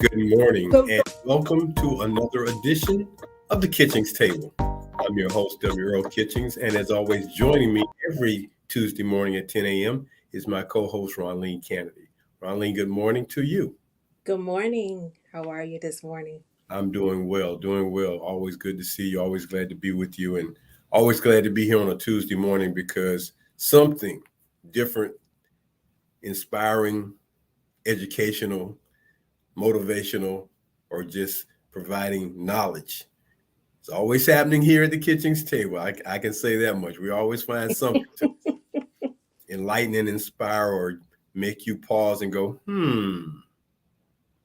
Good morning Good, and welcome to another edition of the Kitchings Table. I'm your host, W. Earl Kitchings, and as always, joining me every Tuesday morning at 10 a.m. is my co-host, Ronleen Kennedy. Ronleen, good morning to you. good morning. How are you this morning? I'm doing well, doing well. Always good to see you, always glad to be with you, and always glad to be here on a Tuesday morning because something different, inspiring, educational, motivational, or just providing knowledge. It's always happening here at the Kitchings Table. I can say that much. We always find something to enlighten and inspire or make you pause and go,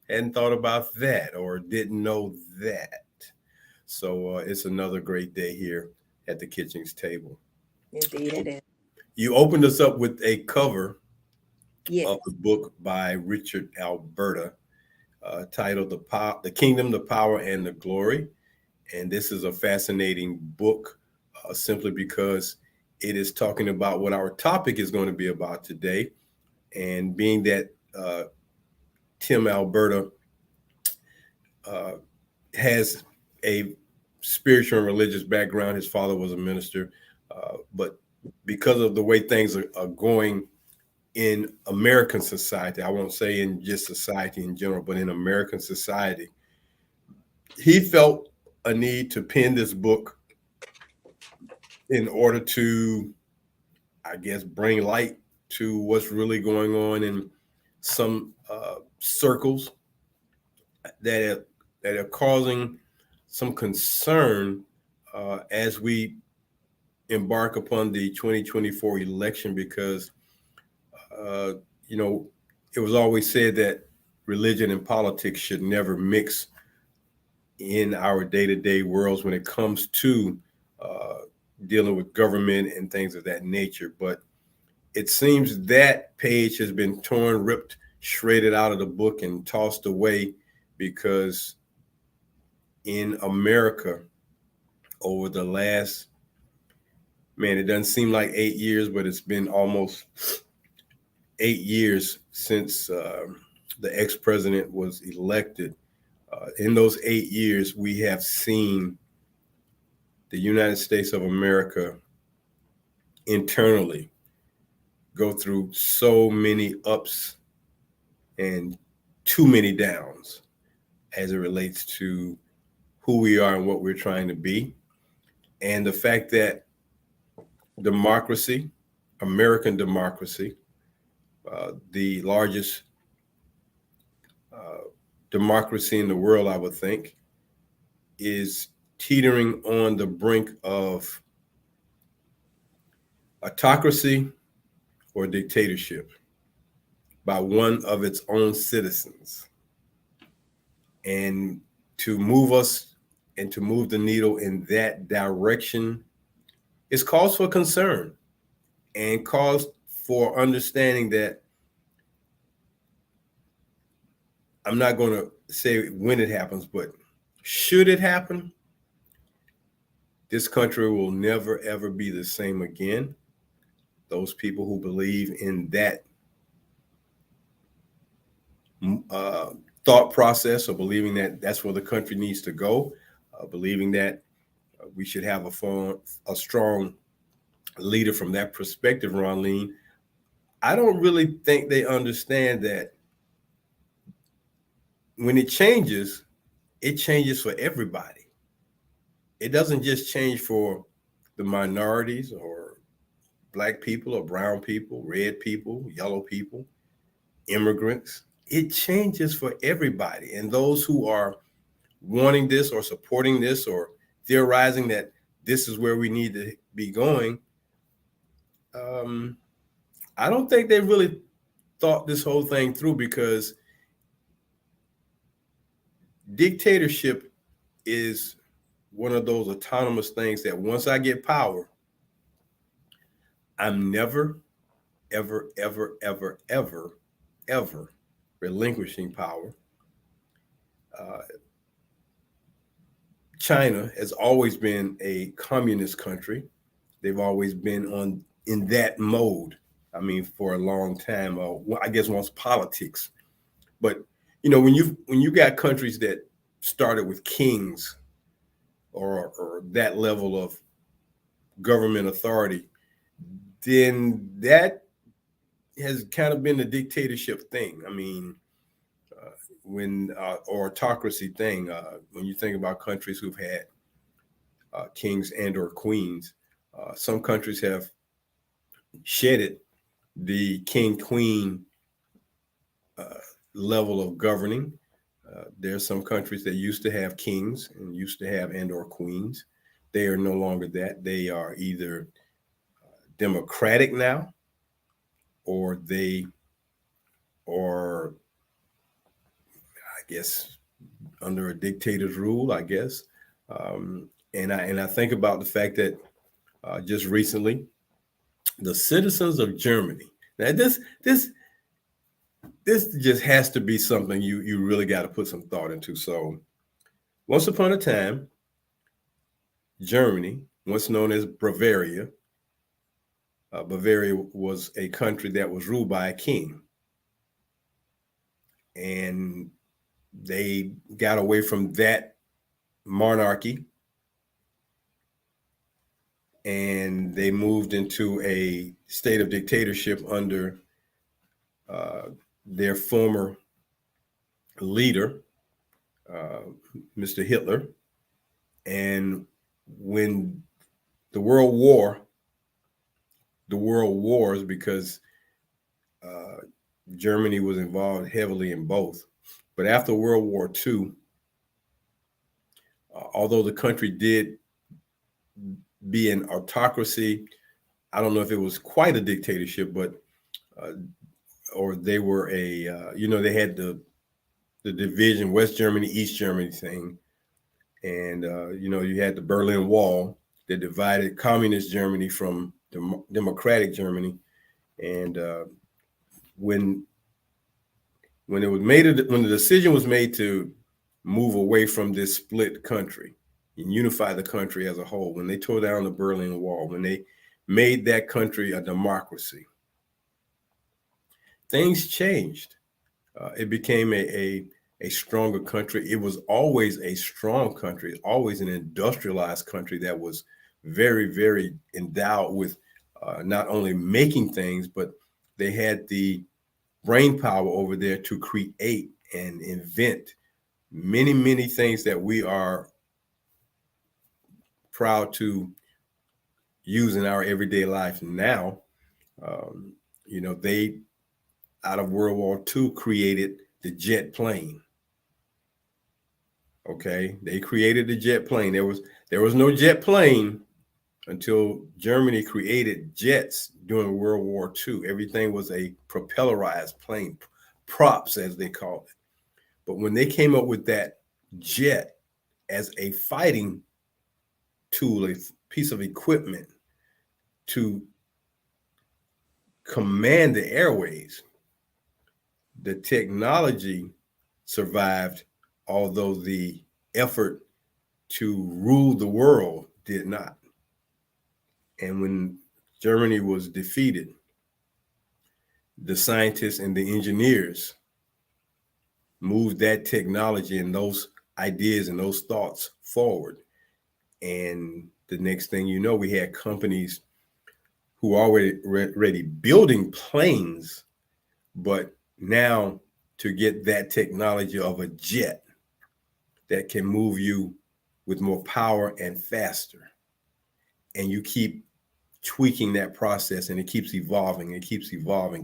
hadn't thought about that or didn't know that. So it's another great day here at the Kitchings Table. Indeed, it is. You opened us up with a cover of the Yes. book by Richard Alberta titled The Kingdom, the Power, and the Glory. And this is a fascinating book simply because it is talking about what our topic is going to be about today. And being that Tim Alberta uh, has a spiritual and religious background, his father was a minister, but because of the way things are going in American society, I won't say in just society in general, but in American society, he felt a need to pen this book in order to, I guess, bring light to what's really going on in some circles that that are causing some concern as we embark upon the 2024 election because uh, you know it was always said that religion and politics should never mix in our day-to-day worlds when it comes to uh, dealing with government and things of that nature. But it seems that page has been torn, ripped, shredded out of the book, and tossed away because in America, over the last, man, it doesn't seem like 8 years, but it's been almost 8 years since the ex president was elected. In those 8 years, we have seen the United States of America internally go through so many ups and too many downs as it relates to who we are and what we're trying to be. And the fact that democracy, American democracy, the largest uh, democracy in the world, I would think, is teetering on the brink of autocracy or dictatorship by one of its own citizens. And to move us and to move the needle in that direction is cause for concern and cause for understanding that I'm not going to say when it happens, but should it happen, this country will never, ever be the same again. Those people who believe in that uh, thought process or believing that that's where the country needs to go, believing that we should have a strong leader from that perspective, Ronleen, I don't really think they understand that when it changes for everybody. It doesn't just change for the minorities or black people or brown people, red people, yellow people, immigrants. It changes for everybody. And those who are wanting this or supporting this or theorizing that this is where we need to be going, um, I don't think they really thought this whole thing through because dictatorship is one of those autonomous things that once I get power, I'm never, ever, ever, ever, ever, ever relinquishing power. Uh, China has always been a communist country. They've always been on in that mode. I mean, for a long time. I guess once politics, but when you got countries that started with kings or that level of government authority, then that has kind of been the dictatorship thing. I mean, when or autocracy thing. When you think about countries who've had kings and or queens, some countries have shedded the king queen uh, level of governing. There are some countries that used to have kings and used to have and or queens. They are no longer that. They are either democratic now, or they are, I guess, under a dictator's rule, I guess. And I think about the fact that just recently, the citizens of Germany. Now this just has to be something you really got to put some thought into. So once upon a time, Germany, once known as Bavaria, Bavaria was a country that was ruled by a king, and they got away from that monarchy and they moved into a state of dictatorship under uh, their former leader, uh, Mr. Hitler. And when the World War, the World Wars, because uh, Germany was involved heavily in both. But after World War II, although the country did be an autocracy, I don't know if it was quite a dictatorship, but uh, or they were they had the division, West Germany, East Germany thing, and you had the Berlin Wall that divided communist Germany from democratic Germany, and when when the decision was made to move away from this split country and unify the country as a whole, when they tore down the Berlin Wall, when they made that country a democracy, things changed. It became a stronger country. It was always a strong country, always an industrialized country that was very, very endowed with not only making things, but they had the brain power over there to create and invent many, many things that we are proud to use in our everyday life now. Um, they, out of World War II, created the jet plane. Okay, they created the jet plane. There was no jet plane until Germany created jets during World War II. Everything was a propellerized plane, props as they call it. But when they came up with that jet as a fighting tool, a piece of equipment to command the airways, the technology survived, although the effort to rule the world did not. And when Germany was defeated, the scientists and the engineers moved that technology and those ideas and those thoughts forward. And the next thing you know, we had companies who are already building planes, but now to get that technology of a jet that can move you with more power and faster. And you keep tweaking that process and it keeps evolving, keeps evolving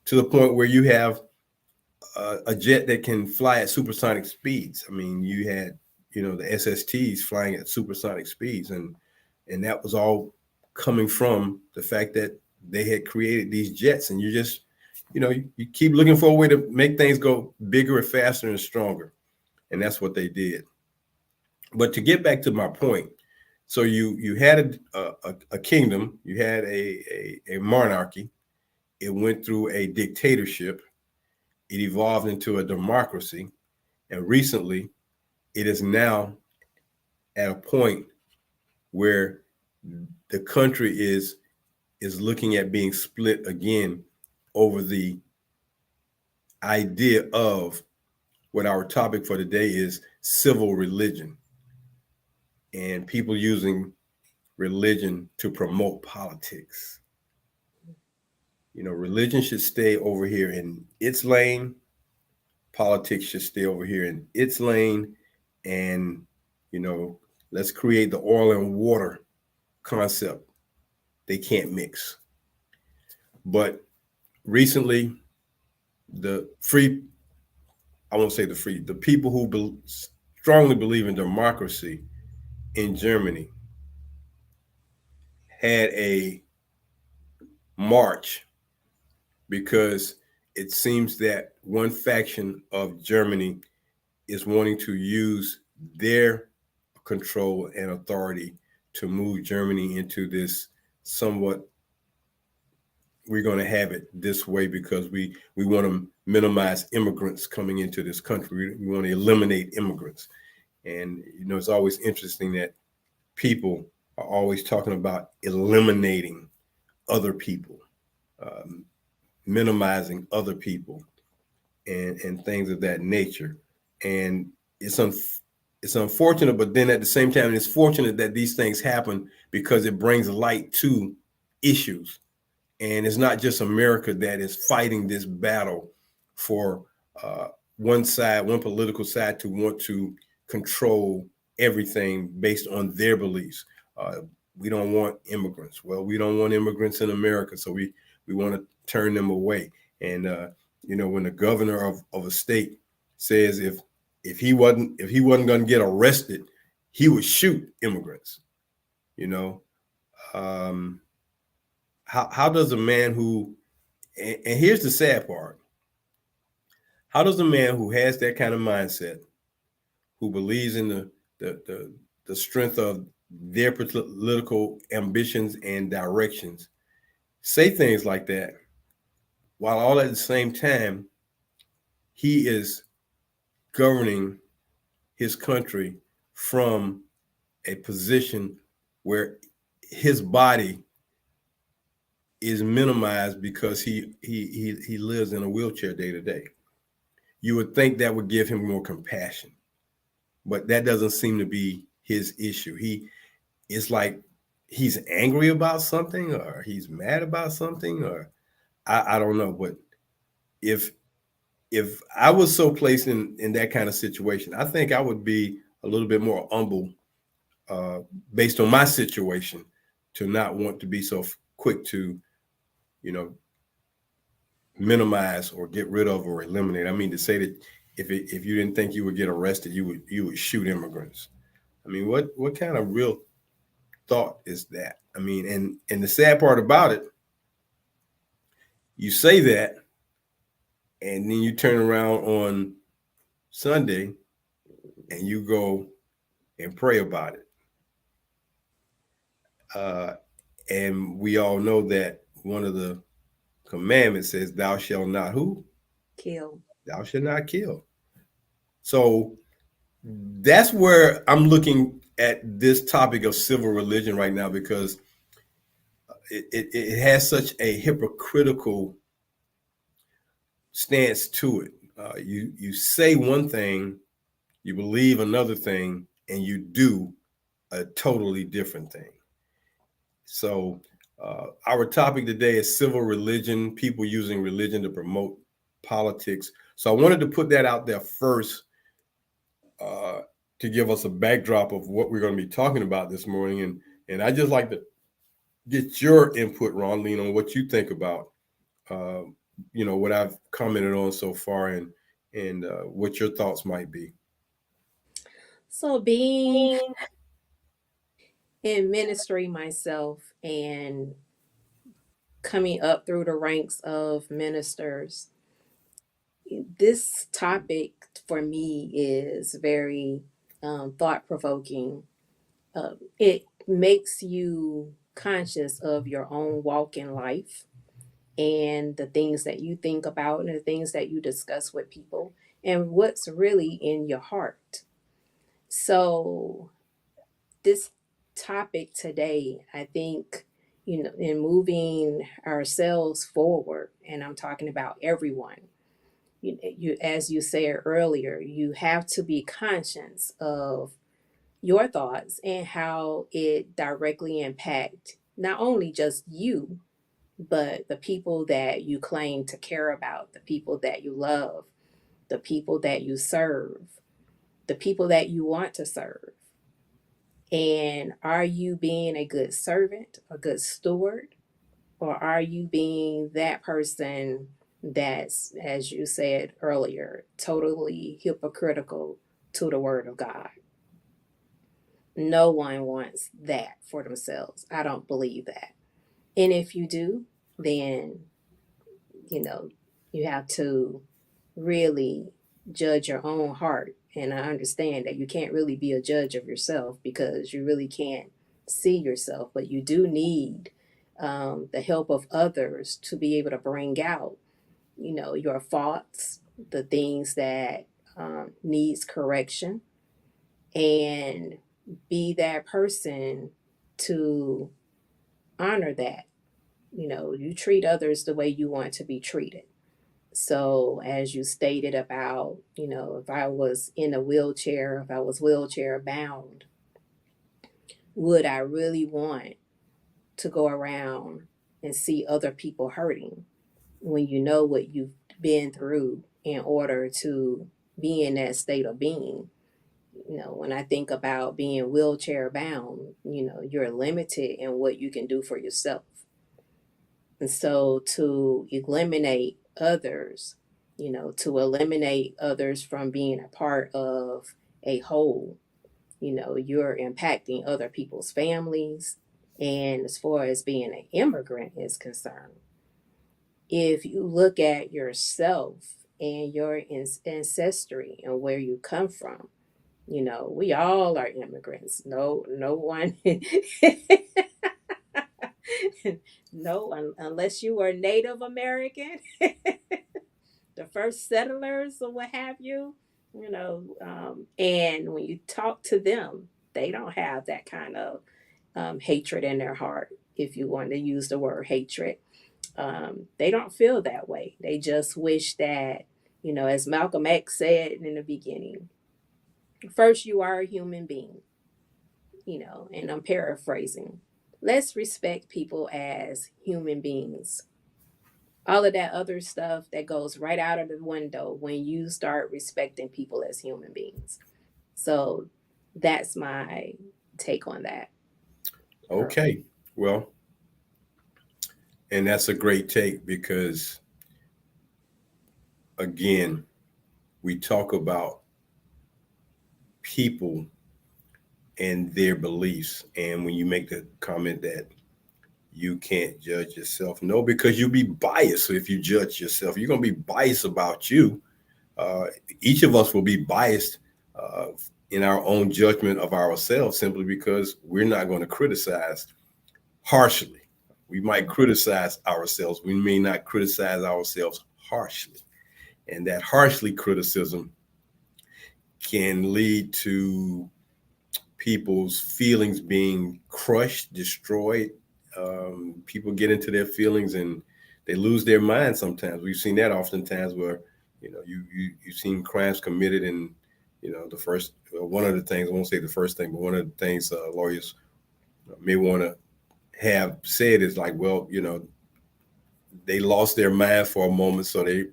to the point where you have a jet that can fly at supersonic speeds. I mean, you had, the SSTs flying at supersonic speeds, and that was all coming from the fact that they had created these jets, and you just, you keep looking for a way to make things go bigger and faster and stronger, and that's what they did. But to get back to my point, so you had a kingdom, you had a monarchy, it went through a dictatorship, it evolved into a democracy, and recently it is now at a point where the country is looking at being split again over the idea of what our topic for today is civil religion and people using religion to promote politics. Religion should stay over here in its lane, politics should stay over here in its lane, and, you know, let's create the oil and water concept. They can't mix. But recently, the free, I won't say the free, the people who strongly believe in democracy in Germany had a march because it seems that one faction of Germany is wanting to use their control and authority to move Germany into this somewhat, we're going to have it this way because we want to minimize immigrants coming into this country. We want to eliminate immigrants. And it's always interesting that people are always talking about eliminating other people, um, minimizing other people, and things of that nature. And it's it's unfortunate, but then at the same time, it's fortunate that these things happen because it brings light to issues. And it's not just America that is fighting this battle for uh, one side, one political side, to want to control everything based on their beliefs. Uh, we don't want immigrants. Well, we don't want immigrants in America, so we want to turn them away. And when the governor of a state says if he wasn't going to get arrested, he would shoot immigrants. You know, um, how does a man who and here's the sad part, how does a man who has that kind of mindset, who believes in the strength of their political ambitions and directions, say things like that while all at the same time he is governing his country from a position where his body is minimized because he lives in a wheelchair day to day? You would think that would give him more compassion, but that doesn't seem to be his issue. It's like he's angry about something, or he's mad about something, or I don't know. But if if I was so placed in that kind of situation, I think I would be a little bit more humble, uh, based on my situation, to not want to be so quick to, you know, minimize or get rid of or eliminate. I mean, to say that if you didn't think you would get arrested, you would shoot immigrants. I mean, what kind of real thought is that? I mean, and the sad part about it, you say that, and then you turn around on Sunday and you go and pray about it. Uh, and we all know that one of the commandments says, "Thou shalt not who? Kill. Thou shalt not kill." So that's where I'm looking at this topic of civil religion right now, because it has such a hypocritical stance to it. You say one thing, you believe another thing, and you do a totally different thing. So our topic today is civil religion, people using religion to promote politics. So I wanted to put that out there first, uh, to give us a backdrop of what we're going to be talking about this morning. And I just like to get your input, Ronline, on what you think about uh, what I've commented on so far, and what your thoughts might be. So, being in ministry myself and coming up through the ranks of ministers, this topic for me is very thought provoking. It makes you conscious of your own walk in life and the things that you think about and the things that you discuss with people and what's really in your heart. So, this topic today, I think, in moving ourselves forward, and I'm talking about everyone, as you said earlier, you have to be conscious of your thoughts and how it directly impact not only just you, but the people that you claim to care about, the people that you love, the people that you serve, the people that you want to serve. And are you being a good servant, a good steward, or are you being that person that's, as you said earlier, totally hypocritical to the word of God? No one wants that for themselves. I don't believe that. And if you do, then, you know, you have to really judge your own heart. And I understand that you can't really be a judge of yourself because you really can't see yourself, but you do need the help of others to be able to bring out, your faults, the things that needs correction, and be that person to honor that. You treat others the way you want to be treated. So, as you stated about, if I was in a wheelchair, if I was wheelchair bound, would I really want to go around and see other people hurting when you know what you've been through in order to be in that state of being? When I think about being wheelchair bound, you're limited in what you can do for yourself. And so to eliminate others, from being a part of a whole, you're impacting other people's families. And as far as being an immigrant is concerned, if you look at yourself and your ancestry and where you come from, we all are immigrants. No one, no one, unless you were Native American, the first settlers or what have you, and when you talk to them, they don't have that kind of hatred in their heart, if you want to use the word hatred. They don't feel that way. They just wish that, as Malcolm X said in the beginning, first you are a human being, and I'm paraphrasing. Let's respect people as human beings. All of that other stuff that goes right out of the window when you start respecting people as human beings. So that's my take on that. Okay. Well, and that's a great take because, again, we talk about people and their beliefs. And when you make the comment that you can't judge yourself, no, because you'll be biased. So if you judge yourself, you're going to be biased about you. Uh, each of us will be biased uh, in our own judgment of ourselves simply because we're not going to criticize harshly. We might criticize ourselves. We may not criticize ourselves harshly. And that harshly criticism can lead to people's feelings being crushed, destroyed. People get into their feelings and they lose their mind sometimes. We've seen that oftentimes where, you've seen crimes committed and, the first, one of the things, I won't say the first thing, but one of the things lawyers may want to have said is like, well, they lost their mind for a moment. So they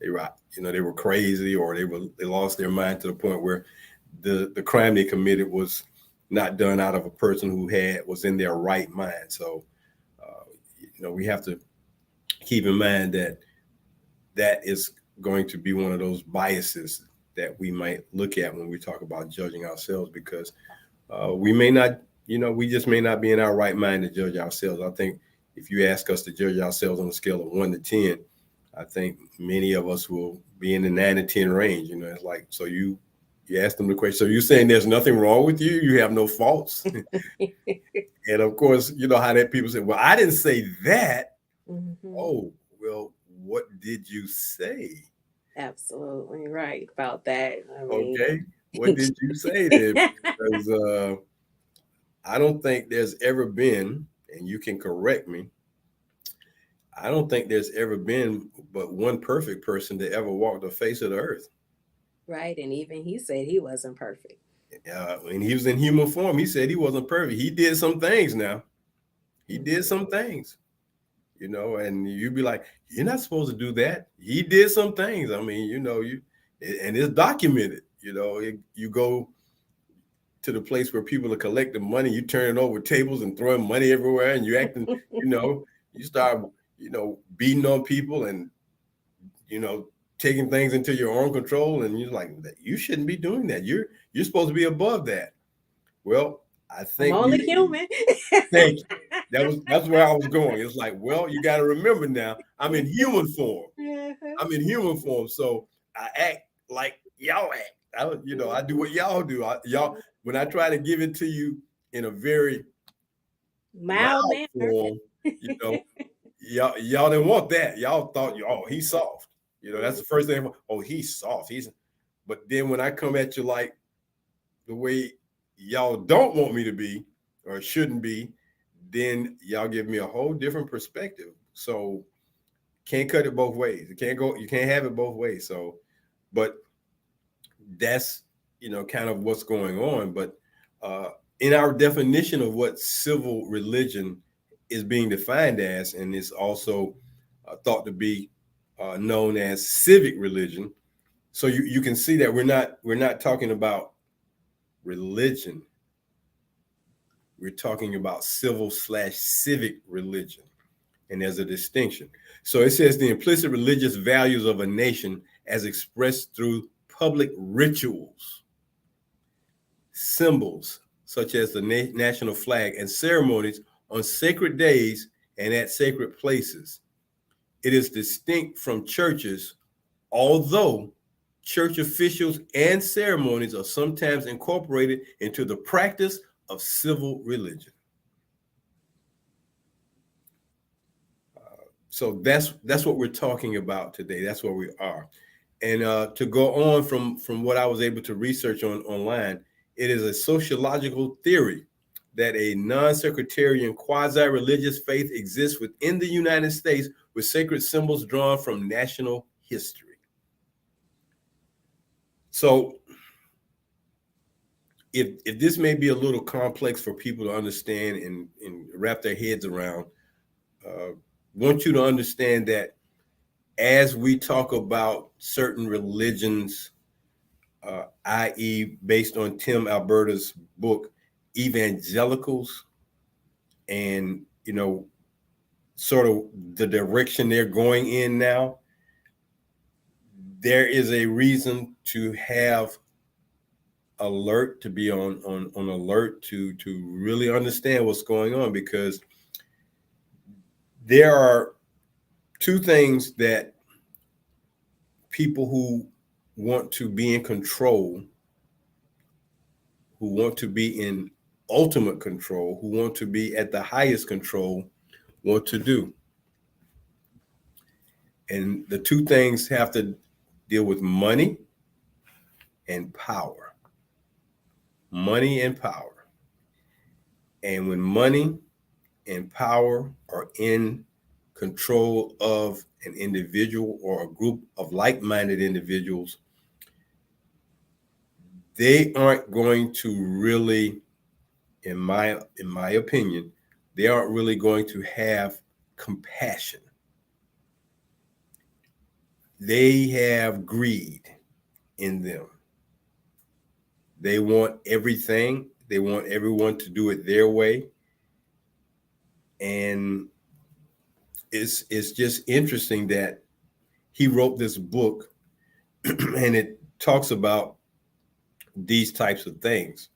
were, they were crazy or they lost their mind to the point where the crime they committed was not done out of a person who was in their right mind. So, we have to keep in mind that that is going to be one of those biases that we might look at when we talk about judging ourselves because we may not, we just may not be in our right mind to judge ourselves. I think if you ask us to judge ourselves on a scale of 1 to 10, I think many of us will be in the 9 to 10 range. It's like, so you ask them the question, so you're saying there's nothing wrong with you? You have no faults? And of course, you know how that people say, well, I didn't say that. Mm-hmm. Oh, well, what did you say? Absolutely right about that. I mean, Okay. What did you say then? Because I don't think there's ever been, and you can correct me, I don't think there's ever been but one perfect person to ever walk the face of the earth. Right. And even he said he wasn't perfect. When he was in human form, he said he wasn't perfect. He did some things now. He did Mhm. some things, and you'd be like, you're not supposed to do that. He did some things. I mean, and it's documented. You go to the place where people are collecting money, you turning over tables and throwing money everywhere, and you acting, you know, you start, beating on people and, you know, taking things into your own control, and you're like, you shouldn't be doing that. You're supposed to be above that. Well, I I'm think only human. thank you. That's where I was going. It's like, well, you got to remember now, I'm in human form. I'm in human form, so I act like y'all act. I do what y'all do. Y'all, when I try to give it to you in a very Mild mild manner. form, you know, y'all didn't want that. Y'all thought, oh, he's soft. That's the first thing. Oh, he's soft. But then when I come at you like the way y'all don't want me to be or shouldn't be, then y'all give me a whole different perspective. So can't cut it both ways. You can't have it both ways. So, but that's kind of what's going on. But uh, in our definition of what civil religion is being defined as, and is also thought to be known as civic religion. So you can see that we're not talking about religion. We're talking about civil/civic religion, and there's a distinction. So it says the implicit religious values of a nation as expressed through public rituals, symbols such as the national flag, and ceremonies on sacred days and at sacred places. It is distinct from churches, although church officials and ceremonies are sometimes incorporated into the practice of civil religion. So that's what we're talking about today. That's where we are. And to go on from what I was able to research online, it is a sociological theory that a non-sectarian quasi-religious faith exists within the United States with sacred symbols drawn from national history. So if this may be a little complex for people to understand and wrap their heads around, uh, want you to understand that as we talk about certain religions, i.e., based on Tim Alberta's book, Evangelicals, and sort of the direction they're going in now, there is a reason to have alert, to be on alert, to really understand what's going on, because there are two things that people who want to be in control, who want to be in ultimate control, who want to be at the highest control, want to do. And the two things have to deal with money and power. Money and power. And when money and power are in control of an individual or a group of like-minded individuals, they aren't going to really, in my opinion, they aren't really going to have compassion. They have greed in them. They want everything. They want everyone to do it their way. And it's just interesting that he wrote this book and it talks about these types of things.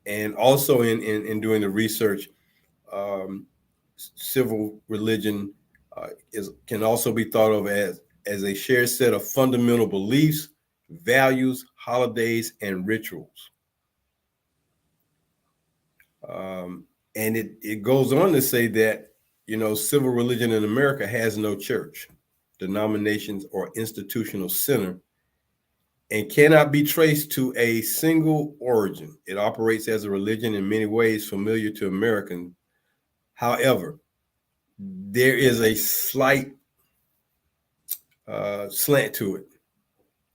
And also in doing the research, um, civil religion can also be thought of as a shared set of fundamental beliefs, values, holidays, and rituals. Um, and it goes on to say that, civil religion in America has no church, denominations, or institutional center, and cannot be traced to a single origin. It operates as a religion in many ways familiar to Americans. However, there is a slight slant to it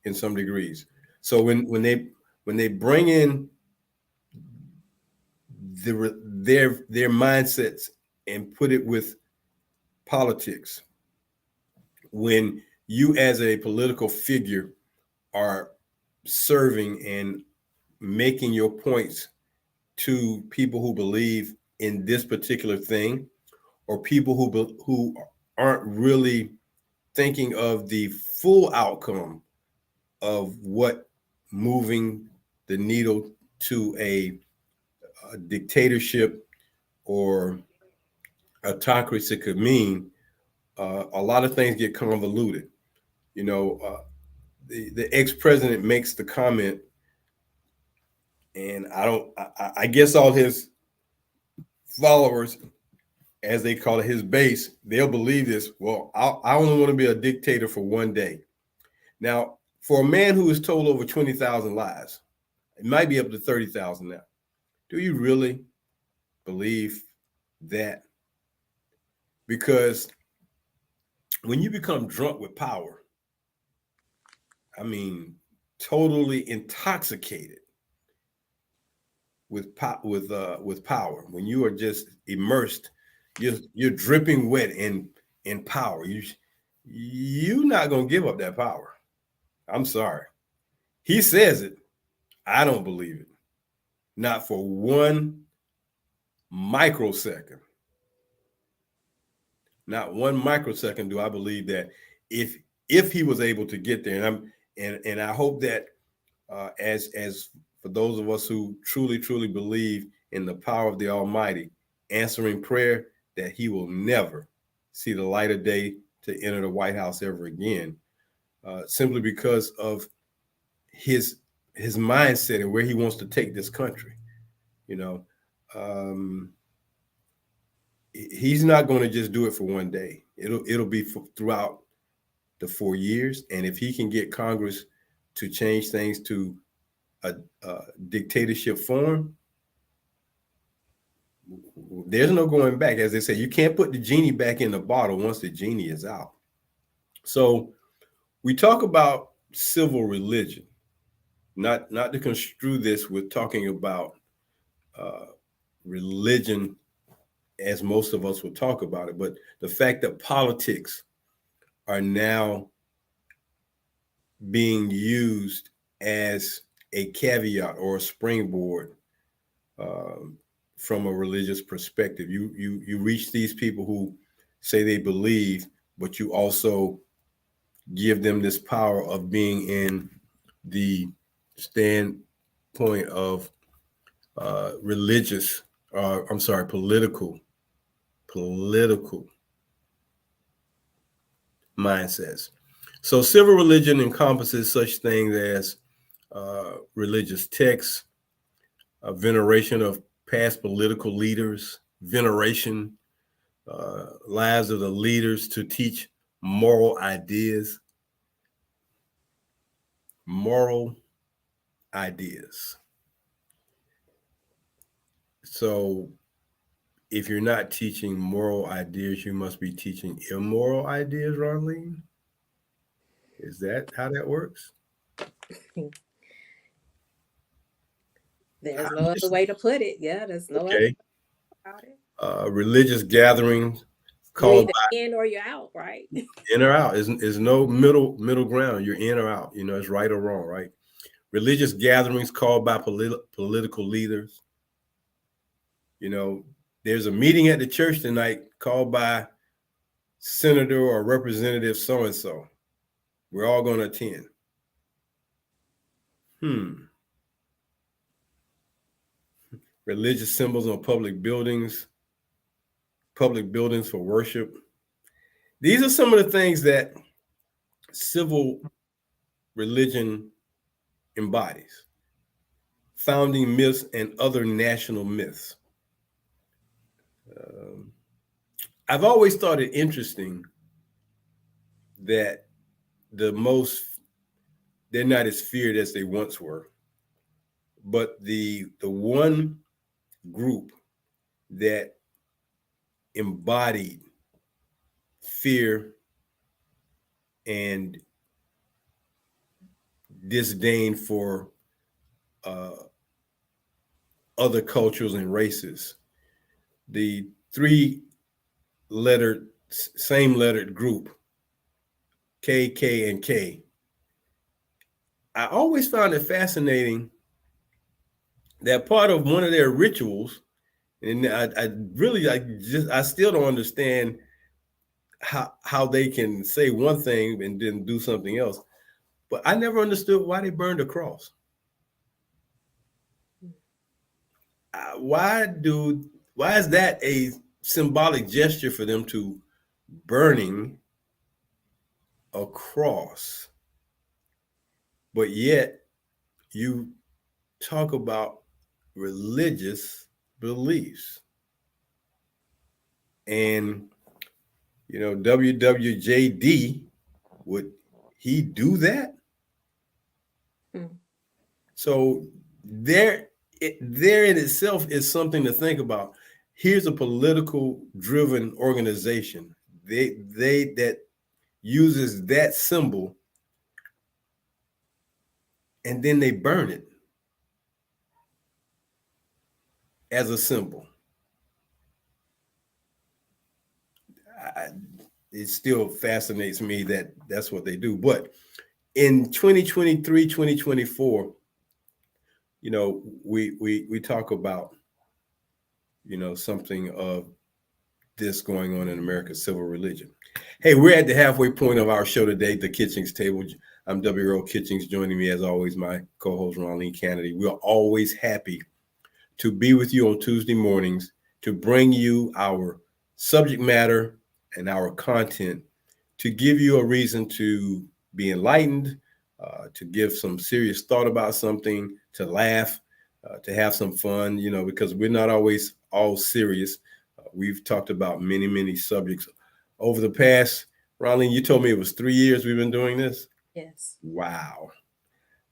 in some degrees. So when they bring in their mindsets and put it with politics, when you as a political figure are serving and making your points to people who believe in this particular thing, or people who aren't really thinking of the full outcome of what moving the needle to a dictatorship or autocracy could mean, a lot of things get convoluted. You know, the ex-president makes the comment, and I don't. I guess all his followers, as they call it, his base, they'll believe this. Well, I only want to be a dictator for one day. Now, for a man who has told over 20,000 lies, it might be up to 30,000 now. Do you really believe that? Because when you become drunk with power, I mean, totally intoxicated with power, when you are just immersed, you're dripping wet in power. You're not gonna give up that power. I'm sorry. He says it. I don't believe it. Not for one microsecond. Not one microsecond do I believe that if he was able to get there, and I hope that, as for those of us who truly believe in the power of the Almighty, answering prayer, that he will never see the light of day to enter the White House ever again, simply because of his mindset and where he wants to take this country. You know, um, he's not going to just do it for one day. It'll be throughout the 4 years, and if he can get Congress to change things to a dictatorship form, there's no going back. As they say, you can't put the genie back in the bottle once the genie is out. So we talk about civil religion, not to construe this with talking about uh, religion as most of us would talk about it, but the fact that politics are now being used as a caveat or a springboard, um, from a religious perspective. You reach these people who say they believe, but you also give them this power of being in the standpoint of religious, I'm sorry, political mindsets. So civil religion encompasses such things as religious texts, a veneration of past political leaders, veneration, lives of the leaders to teach moral ideas, moral ideas. So if you're not teaching moral ideas, you must be teaching immoral ideas, Ronleen. Is that how that works? There's I'm no other just way to put it. Yeah, there's no other okay. way about it. Religious gatherings You're called either in or you're out, right? in or out. Is no middle ground. You're in or out. You know, it's right or wrong, right? Religious gatherings called by political leaders. You know, there's a meeting at the church tonight called by Senator or Representative so and so. We're all going to attend. Hmm. Religious symbols on public buildings for worship. These are some of the things that civil religion embodies. Founding myths and other national myths. Um, I've always thought it interesting that the most they're not as feared as they once were, but the one group that embodied fear and disdain for uh, other cultures and races. The three lettered, same lettered group, K, K, and K. I always found it fascinating that part of one of their rituals, and I still don't understand how they can say one thing and then do something else. But I never understood why they burned a cross. Why do why is that a symbolic gesture for them to burning a cross? But yet you talk about religious beliefs. And WWJD, would he do that? Mm. So there, there in itself is something to think about. Here's a political driven organization. They that uses that symbol and then they burn it as a symbol. I, it still fascinates me that that's what they do. But in 2023, 2024, we talk about something of this going on in America's civil religion. Hey, we're at the halfway point of our show today, the Kitchings Table. I'm W. Earl Kitchings. Joining me, as always, my co-host Ronleen Kennedy. We're always happy to be with you on Tuesday mornings to bring you our subject matter and our content to give you a reason to be enlightened, to give some serious thought about something, to laugh, to have some fun, because we're not always all serious. We've talked about many, many subjects over the past. Ronleen, you told me it was 3 years we've been doing this. Yes. Wow.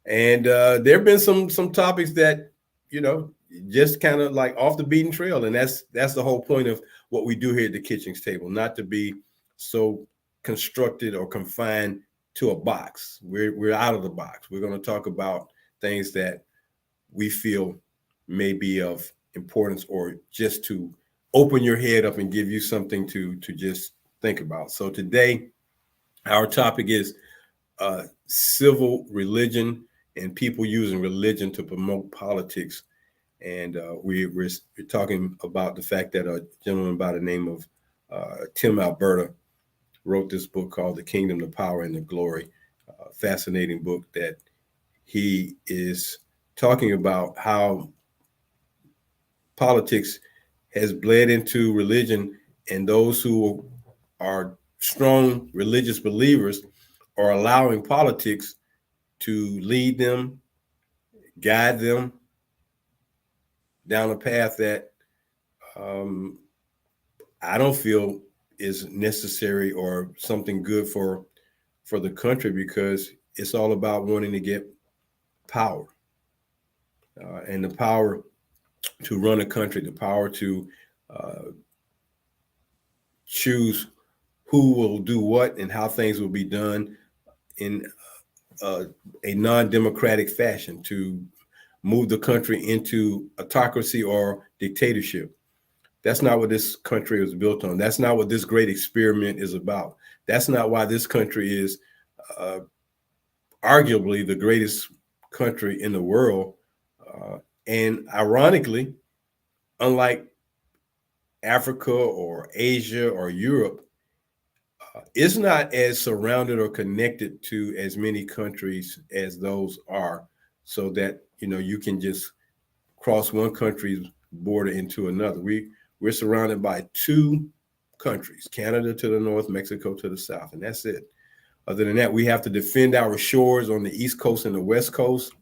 And there have been some topics that you know just kind of like off the beaten trail, and that's the whole point of what we do here at the Kitchings Table, not to be so constructed or confined to a box. We're out of the box. We're going to talk about things that we feel may be of importance, or just to open your head up and give you something to just think about. So today our topic is civil religion and people using religion to promote politics. And we're talking about the fact that a gentleman by the name of Tim Alberta wrote this book called The Kingdom, the Power, and the Glory. Fascinating book that he is talking about how politics has bled into religion, and those who are strong religious believers are allowing politics to lead them, guide them down a path that um, I don't feel is necessary or something good for the country, because it's all about wanting to get power, and the power to run a country, the power to uh, choose who will do what and how things will be done in uh, a non-democratic fashion, to move the country into autocracy or dictatorship. That's not what this country was built on. That's not what this great experiment is about. That's not why this country is uh, arguably the greatest country in the world. And ironically, unlike Africa or Asia or Europe, it's not as surrounded or connected to as many countries as those are, so that you can just cross one country's border into another. We're surrounded by two countries: Canada to the north, Mexico to the south, and that's it. Other than that, we have to defend our shores on the East Coast and the West Coast,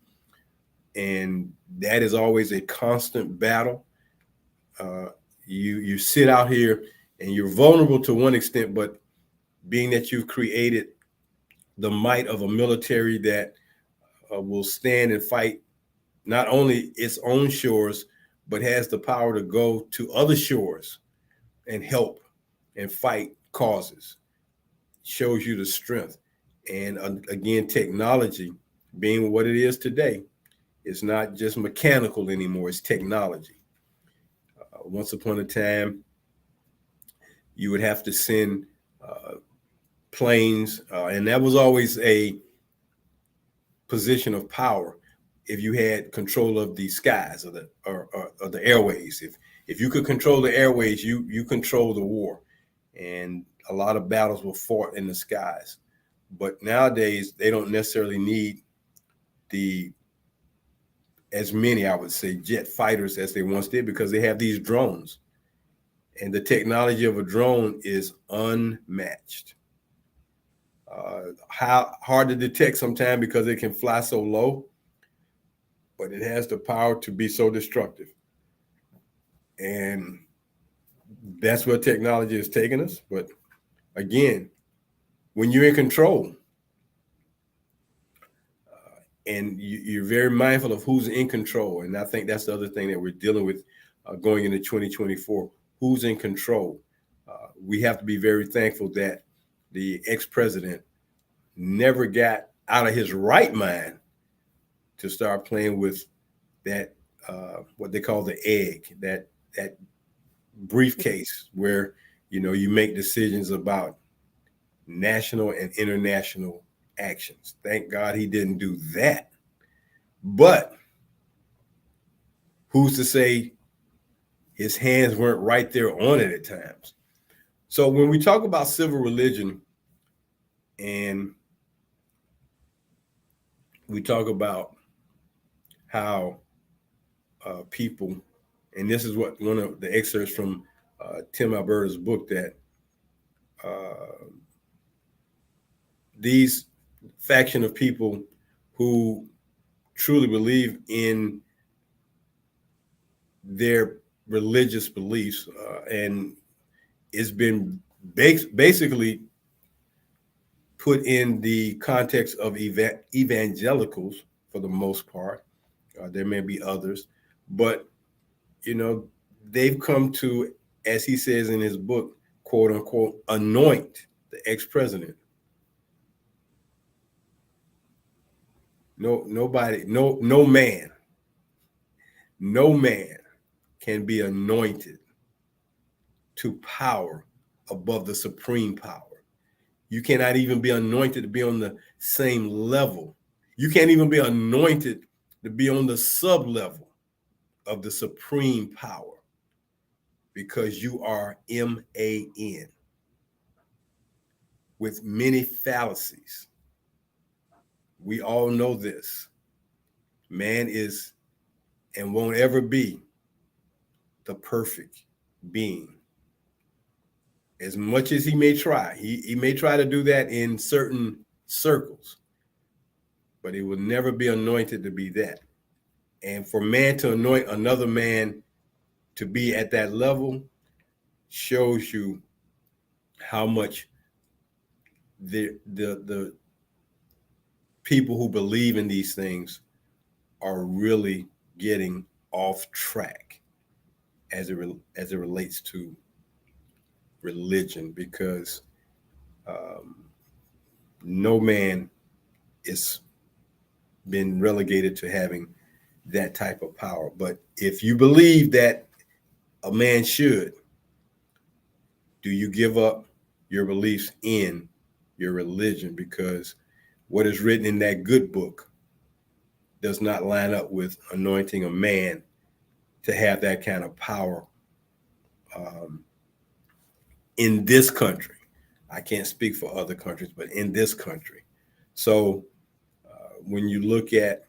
and that is always a constant battle. Uh, you sit out here and you're vulnerable to one extent, but being that you've created the might of a military that will stand and fight not only its own shores, but has the power to go to other shores and help and fight causes. shows you the strength. And again, technology being what it is today, it's not just mechanical anymore, it's technology. Once upon a time, you would have to send uh, planes, and that was always a position of power if you had control of the skies or the airways. If you could control the airways, you control the war, and a lot of battles were fought in the skies. But nowadays, they don't necessarily need the as many, I would say, jet fighters as they once did because they have these drones, and the technology of a drone is unmatched. How hard to detect sometimes because it can fly so low, but it has the power to be so destructive. And that's where technology has taken us. But again, when you're in control and you're very mindful of who's in control, and I think that's the other thing that we're dealing with going into 2024, who's in control. We have to be very thankful that the ex-president never got out of his right mind to start playing with that what they call the egg, that briefcase where you make decisions about national and international actions. Thank God he didn't do that. But who's to say his hands weren't right there on it at times? So when we talk about civil religion and we talk about how people, and this is what one of the excerpts from Tim Alberta's book, that uh, these faction of people who truly believe in their religious beliefs, and it's been basically put in the context of evangelicals for the most part. There may be others, but you know they've come to, as he says in his book, quote unquote, anoint the ex-president. Nobody, no man can be anointed to power above the supreme power. You cannot even be anointed to be on the same level. You can't even be anointed to be on the sub level of the supreme power because you are MAN with many fallacies. We all know this. Man is and won't ever be the perfect being. As much as he may try, he may try to do that in certain circles, but he will never be anointed to be that. And for man to anoint another man to be at that level shows you how much the people who believe in these things are really getting off track as it relates to religion, because um, no man is been relegated to having that type of power. But if you believe that a man should, do you give up your beliefs in your religion because what is written in that good book does not line up with anointing a man to have that kind of power um, in this country? I can't speak for other countries, but in this country. So when you look at,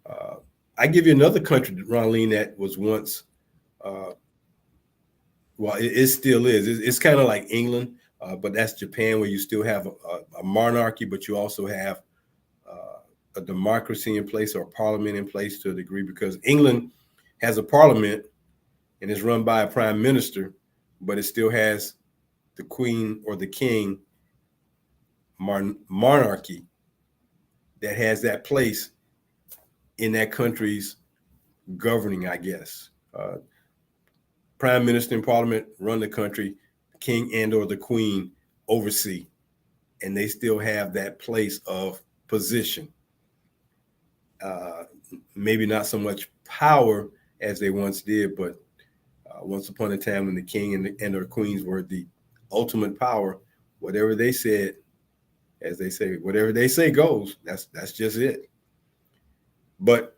uh, I give you another country, Ronline, that was once, uh, well, it still is. It's kind of like England, but that's Japan, where you still have a monarchy, but you also have a democracy in place or a parliament in place to a degree, because England has a parliament and is run by a prime minister, but it still has the queen or the king monarchy that has that place in that country's governing, I guess. Prime minister and parliament run the country, king and or the queen oversee. and they still have that place of position. Uh, Maybe not so much power as they once did, but once upon a time when the king and their queens were the ultimate power, whatever they said, as they say, whatever they say goes. That's just it. But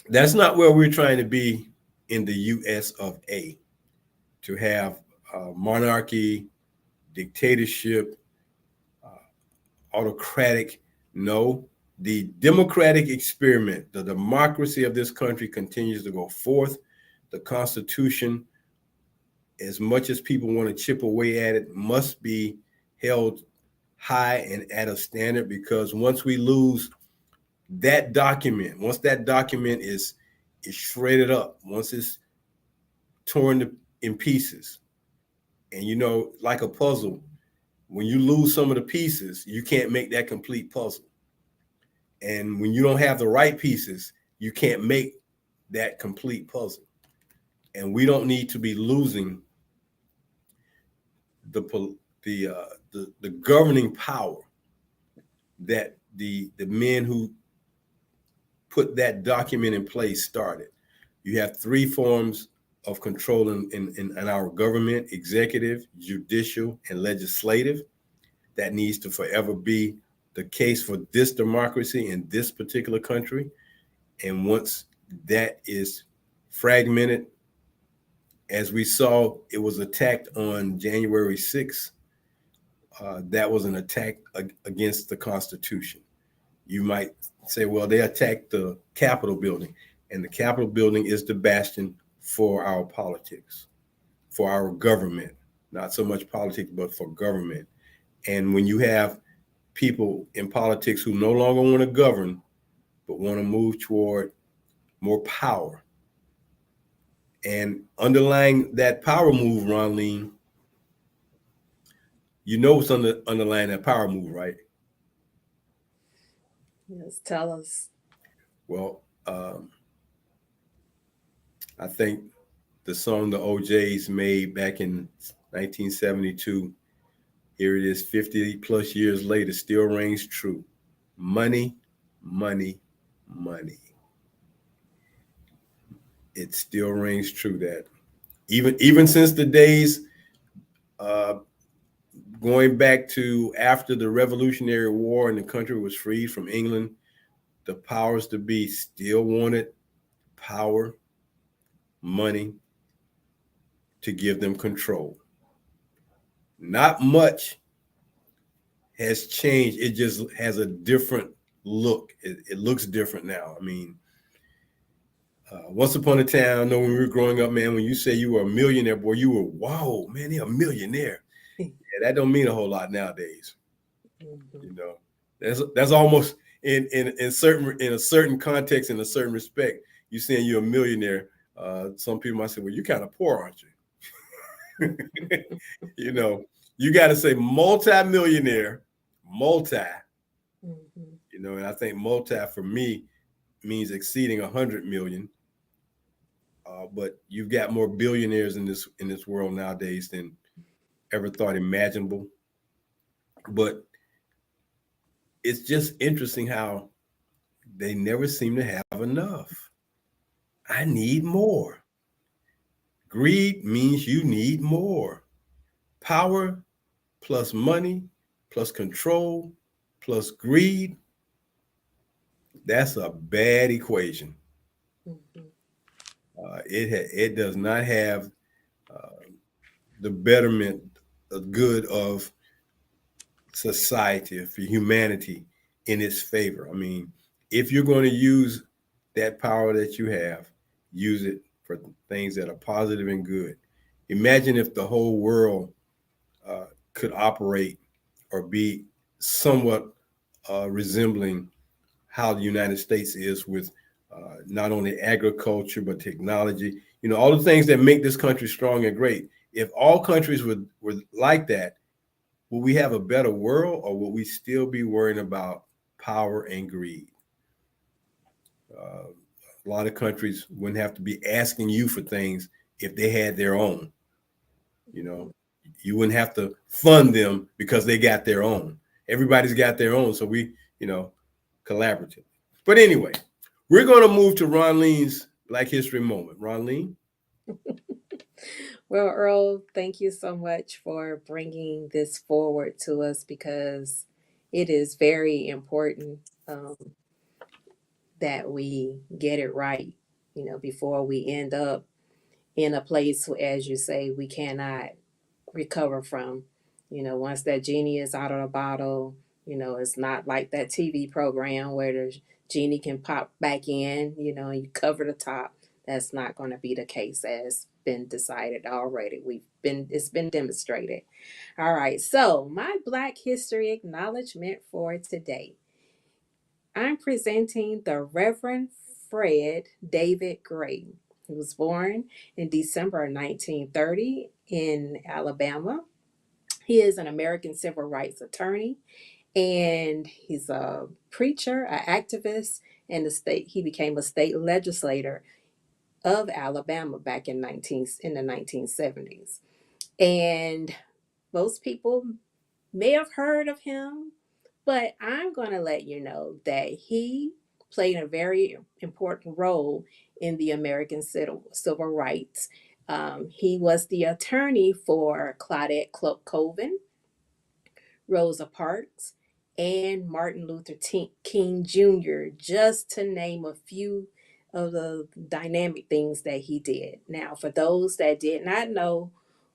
that's not where we're trying to be in the U.S. of A. To have monarchy, dictatorship, autocratic. No, the democratic experiment, the democracy of this country continues to go forth. The Constitution, as much as people want to chip away at it, must be held high and at a standard, because once we lose that document, once that document is shredded up, once it's torn in pieces, and like a puzzle, when you lose some of the pieces, you can't make that complete puzzle. And when you don't have the right pieces, you can't make that complete puzzle. And we don't need to be losing the the governing power that the men who put that document in place started. You have three forms of control in our government: executive, judicial, and legislative. That needs to forever be the case for this democracy in this particular country. And once that is fragmented, as we saw, it was attacked on January 6th. That was an attack against the Constitution. You might say, well, they attacked the Capitol building, and the Capitol building is the bastion for our politics, for our government, not so much politics, but for government. And when you have people in politics who no longer want to govern, but want to move toward more power, and underlying that power move, Ronleen, what's underlying that power move, right? Yes, tell us. Well, I think the song the OJs made back in 1972, here it is 50 plus years later, still rings true. Money, money, money. It still rings true that even since the days uh, going back to after the Revolutionary War and the country was freed from England, the powers to be still wanted power, money to give them control. Not much has changed. It just has a different look. It looks different now. I mean, once upon a time, I know when we were growing up, man, when you say you were a millionaire, boy, you were, wow, man, they're a millionaire. Yeah, that don't mean a whole lot nowadays. Mhm. You know, that's almost in a certain context, in a certain respect, you saying you're a millionaire. Some people might say, well, you're kind of poor, aren't you? you know, you got to say multi-millionaire, multi. Mhm. And I think multi for me means exceeding 100 million. But you've got more billionaires in this world nowadays than ever thought imaginable. But it's just interesting how they never seem to have enough. I need more. Greed means you need more. Power plus money plus control plus greed, that's a bad equation. Mhm. It does not have uh, the betterment, the good of society, for humanity in its favor. I mean, if you're going to use that power that you have, use it for things that are positive and good. Imagine if the whole world uh, could operate or be somewhat resembling how the United States is with not only agriculture but technology. All the things that make this country strong and great. If all countries were like that, will we have a better world, or will we still be worrying about power and greed? A lot of countries wouldn't have to be asking you for things if they had their own. You know, you wouldn't have to fund them because they got their own. Everybody's got their own, so we, you know, collaborative. But anyway, we're going to move to Ron Lean's Black History Moment. Ron Lean. Well, Earl, thank you so much for bringing this forward to us because it is very important um, that we get it right, before we end up in a place, as you say, we cannot recover from. Once that genie is out of the bottle, it's not like that TV program where the genie can pop back in, and you cover the top. That's not going to be the case, as been decided already. It's been demonstrated. All right, so my Black History acknowledgement for today. I'm presenting the Reverend Fred David Gray. He was born in December 1930 in Alabama. He is an American civil rights attorney, and he's a preacher, an activist, and he became a state legislator of Alabama back in the 1970s. And most people may have heard of him, but I'm going to let you know that he played a very important role in the American civil rights. He was the attorney for Claudette Colvin, Rosa Parks, and Martin Luther King Jr., just to name a few of the dynamic things that he did. Now, for those that did not know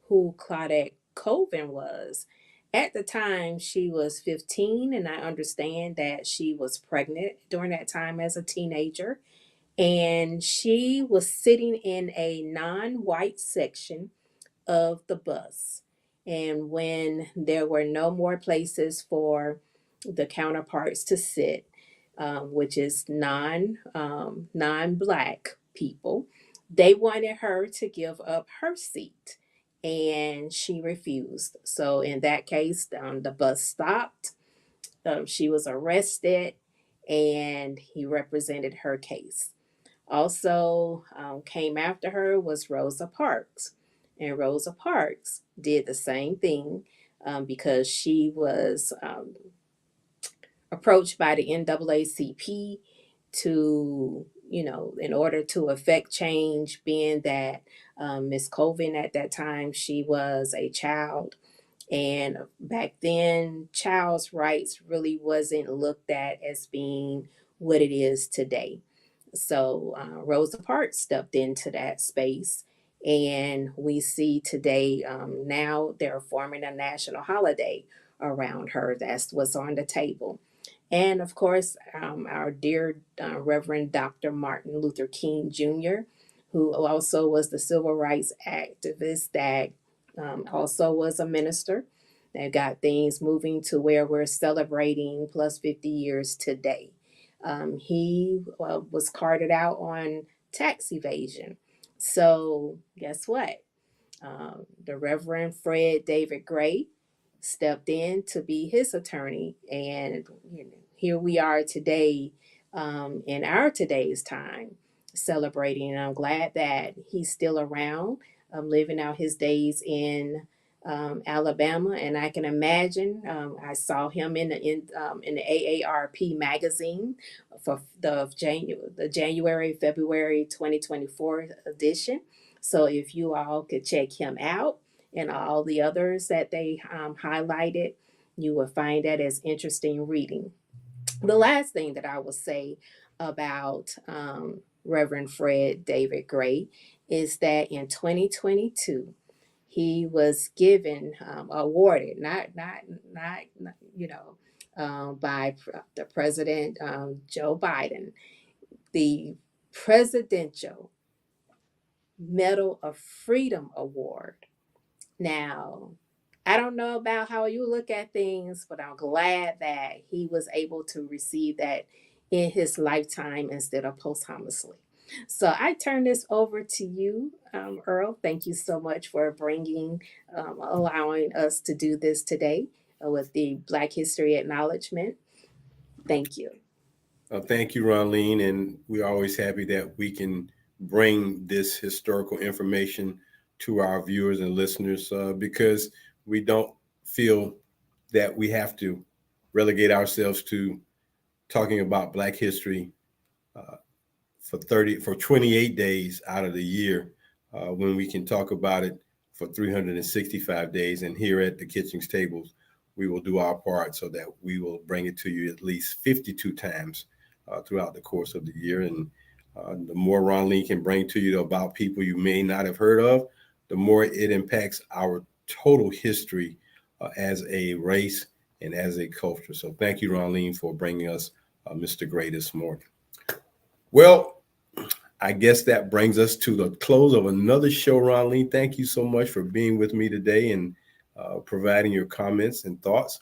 who Claudette Colvin was, at the time she was 15, and I understand that she was pregnant during that time as a teenager. And she was sitting in a non white section of the bus. And when there were no more places for the counterparts to sit, which is non-black people, they wanted her to give up her seat, and she refused. So in that case, the bus stopped. She was arrested, and he represented her case. Also, came after her was Rosa Parks. And Rosa Parks did the same thing because she was approached by the NAACP to, in order to effect change, being that Miss Colvin at that time, she was a child. And back then, child's rights really wasn't looked at as being what it is today. So Rosa Parks stepped into that space, and we see today now they're forming a national holiday around her. That's what's on the table. And of course, our dear Reverend Dr. Martin Luther King Jr., who also was the civil rights activist that also was a minister. That got things moving to where we're celebrating plus 50 years today. He was carted out on tax evasion. So, guess what? The Reverend Fred David Gray stepped in to be his attorney, and here we are today, in our today's time, celebrating. And I'm glad that he's still around, living out his days in Alabama. And I can imagine, I saw him in the AARP magazine for the January February 2024 edition. So if you all could check him out and all the others that they highlighted, you will find that as interesting reading. The last thing that I will say about Reverend Fred David Gray is that in 2022, he was given, awarded, not by the President Joe Biden, the Presidential Medal of Freedom Award. Now, I don't know about how you look at things, but I'm glad that he was able to receive that in his lifetime instead of posthumously. So I turn this over to you, Earl. Thank you so much for allowing us to do this today with the Black History Acknowledgement. Thank you. Thank you, Ronleen, and we're always happy that we can bring this historical information to our viewers and listeners because we don't feel that we have to. relegate ourselves to talking about Black history uh, for 28 days out of the year, when we can talk about it for 365 days. And here at the Kitchings Tables, we will do our part so that we will bring it to you at least 52 times throughout the course of the year. And the more Ron Lee can bring to you about people you may not have heard of, the more it impacts our total history as a race and as a culture. So thank you, Ron Lee, for bringing us Mr. Gray this morning. Well, I guess that brings us to the close of another show, Ron Lee. Thank you so much for being with me today and providing your comments and thoughts.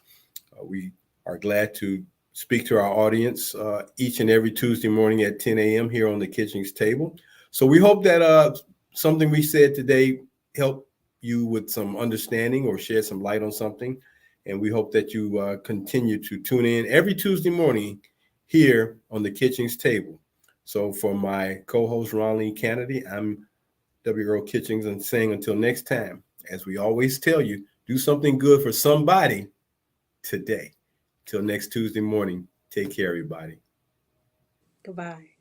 We are glad to speak to our audience each and every Tuesday morning at 10 a.m. here on the Kitchings Table. So we hope that something we said today helped you with some understanding or shed some light on something. And we hope that you continue to tune in every Tuesday morning here on the Kitchings Table. So for my co-host, Ron Lee Kennedy, I'm W. Earl Kitchings, and saying until next time, as we always tell you, do something good for somebody today. Till next Tuesday morning, take care, everybody. Goodbye.